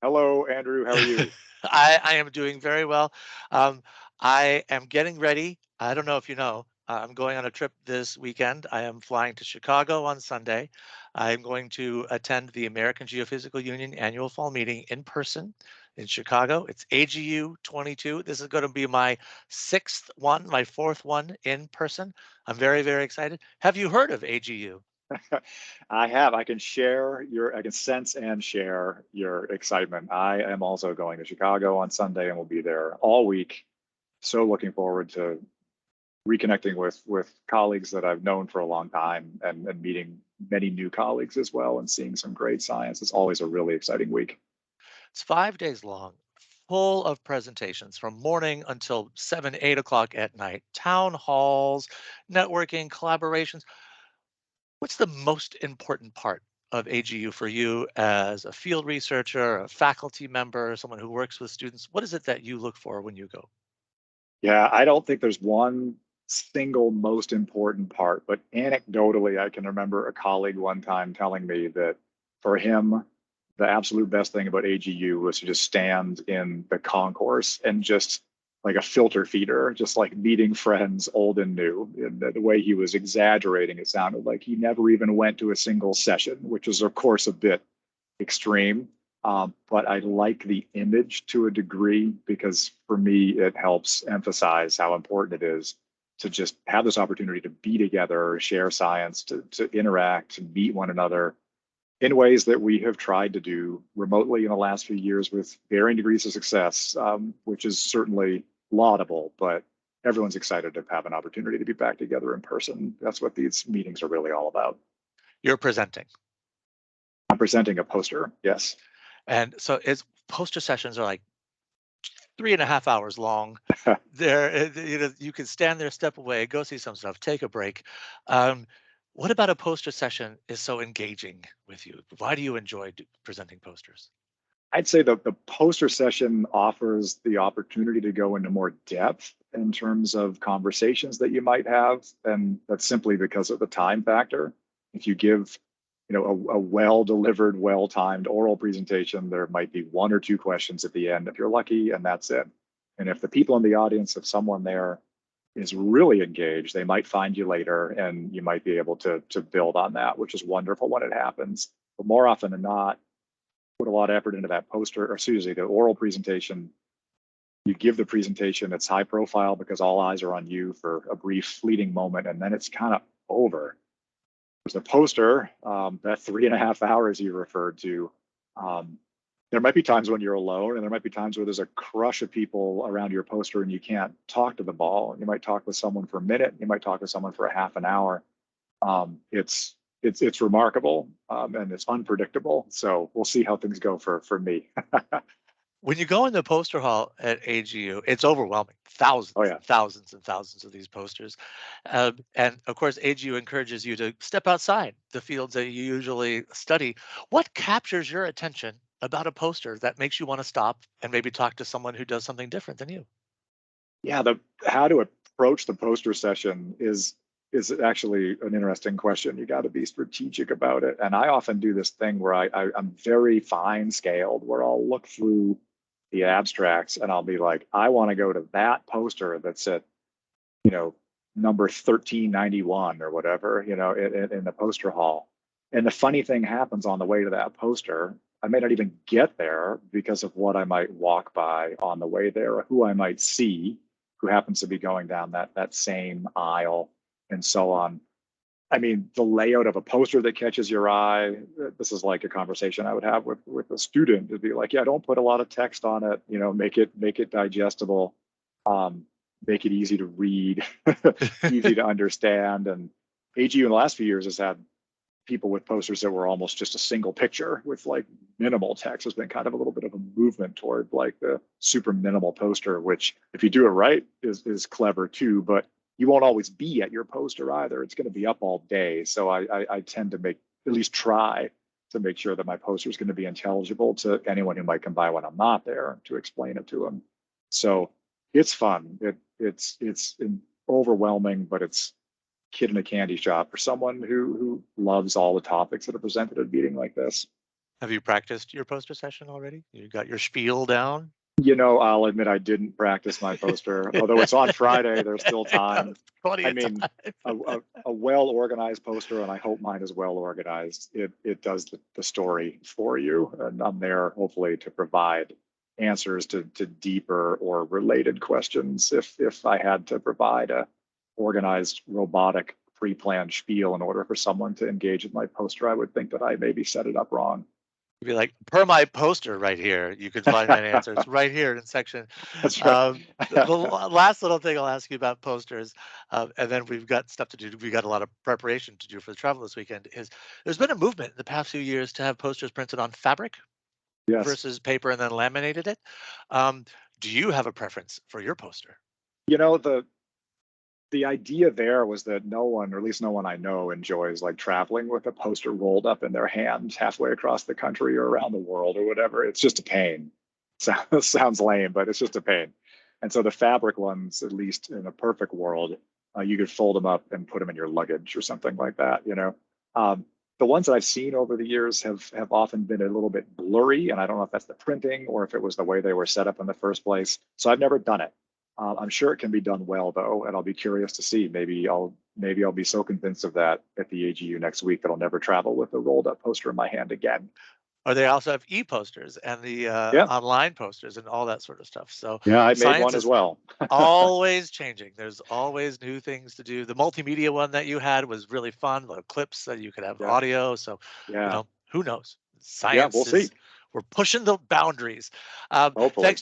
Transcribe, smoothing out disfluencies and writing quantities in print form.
Hello, Andrew. How are you? I am doing very well. Um, I am getting ready. I don't know if you know, I'm going on a trip this weekend. I am flying to Chicago on Sunday. I'm going to attend the American Geophysical Union annual fall meeting in person in Chicago. It's AGU22. This is going to be my sixth one, my fourth one in person. I'm very, very excited. Have you heard of AGU? I have. I can sense and share your excitement. I am also going to Chicago on Sunday and will be there all week. So looking forward to reconnecting with colleagues that I've known for a long time and meeting many new colleagues as well and seeing some great science. It's always a really exciting week. It's 5 days long, full of presentations from morning until 7, 8 o'clock at night, town halls, networking, collaborations. What's the most important part of AGU for you as a field researcher, a faculty member, someone who works with students? What is it that you look for when you go? Yeah, I don't think there's one single most important part, but anecdotally, I can remember a colleague one time telling me that for him, the absolute best thing about AGU was to just stand in the concourse and just like a filter feeder, just like meeting friends old and new. And the way he was exaggerating, it sounded like he never even went to a single session, which is, of course, a bit extreme. But I like the image to a degree because for me, it helps emphasize how important it is to just have this opportunity to be together, share science, to interact, to meet one another in ways that we have tried to do remotely in the last few years with varying degrees of success, which is certainly laudable, but everyone's excited to have an opportunity to be back together in person. That's what these meetings are really all about. You're presenting. I'm presenting a poster, yes. And so it's poster sessions are like 3.5 hours long. You can stand there, step away, go see some stuff, take a break. Um, what about a poster session is so engaging with you? Why do you enjoy presenting posters? I'd say the poster session offers the opportunity to go into more depth in terms of conversations that you might have, and that's simply because of the time factor. If you give, a well-delivered, well-timed oral presentation, there might be one or two questions at the end if you're lucky, and that's it. And if the people in the audience, if someone there is really engaged, they might find you later, and you might be able to build on that, which is wonderful when it happens. But more often than not, put a lot of effort into that poster, or excuse me, the oral presentation. You give the presentation, it's high profile because all eyes are on you for a brief fleeting moment, and then it's kind of over. There's the poster, that 3.5 hours you referred to. There might be times when you're alone, and there might be times where there's a crush of people around your poster and you can't talk to the ball. You might talk with someone for a minute, you might talk with someone for a half an hour. It's remarkable, and it's unpredictable. So we'll see how things go for me. When you go in the poster hall at AGU, it's overwhelming. Oh Thousands yeah. and thousands and thousands of these posters. And of course, AGU encourages you to step outside the fields that you usually study. What captures your attention about a poster that makes you want to stop and maybe talk to someone who does something different than you? Yeah, the how to approach the poster session is actually an interesting question. You got to be strategic about it. And I often do this thing where I'm very fine scaled, where I'll look through the abstracts and I'll be like, I want to go to that poster that's at, you know, number 1391 or whatever, in the poster hall. And the funny thing happens on the way to that poster. I may not even get there because of what I might walk by on the way there, or who I might see who happens to be going down that same aisle and so on. I mean, the layout of a poster that catches your eye, this is like a conversation I would have with a student. It'd be like, yeah, don't put a lot of text on it, make it digestible, make it easy to read, easy to understand. And AGU in the last few years has had people with posters that were almost just a single picture with like minimal text. Has been kind of a little bit of a movement toward like the super minimal poster, which if you do it right is clever too, but you won't always be at your poster either. It's going to be up all day. So I tend to at least try to make sure that my poster is going to be intelligible to anyone who might come by when I'm not there, to explain it to them. So it's fun. It's overwhelming, but it's kid in a candy shop for someone who loves all the topics that are presented at a meeting like this. Have you practiced your poster session already? You got your spiel down? I'll admit I didn't practice my poster, although it's on Friday, there's still time. Plenty I of mean, time. a well-organized poster, and I hope mine is well-organized. It does the story for you, and I'm there hopefully to provide answers to deeper or related questions. If I had to provide a organized, robotic, pre-planned spiel in order for someone to engage with my poster, I would think that I maybe set it up wrong. Be like, per my poster right here, you can find that answer. It's right here in section. That's right. The last little thing I'll ask you about posters, and then we've got stuff to do. We've got a lot of preparation to do for the travel this weekend. Is there's been a movement in the past few years to have posters printed on fabric Yes. versus paper and then laminated it. Um, do you have a preference for your poster? The idea there was that no one, or at least no one I know, enjoys like traveling with a poster rolled up in their hand halfway across the country or around the world or whatever. It's just a pain. Sounds lame, but it's just a pain. And so the fabric ones, at least in a perfect world, you could fold them up and put them in your luggage or something like that. The ones that I've seen over the years have often been a little bit blurry, and I don't know if that's the printing or if it was the way they were set up in the first place. So I've never done it. I'm sure it can be done well, though, and I'll be curious to see. Maybe I'll be so convinced of that at the AGU next week that I'll never travel with a rolled up poster in my hand again. Or they also have e-posters and the Yeah, online posters and all that sort of stuff. So yeah, I made science one as is well. always changing. There's always new things to do. The multimedia one that you had was really fun. The clips that you could have Yeah, audio. So, yeah, who knows? yeah. We'll Science see. is, we're pushing the boundaries. Hopefully. Thanks, Jeff.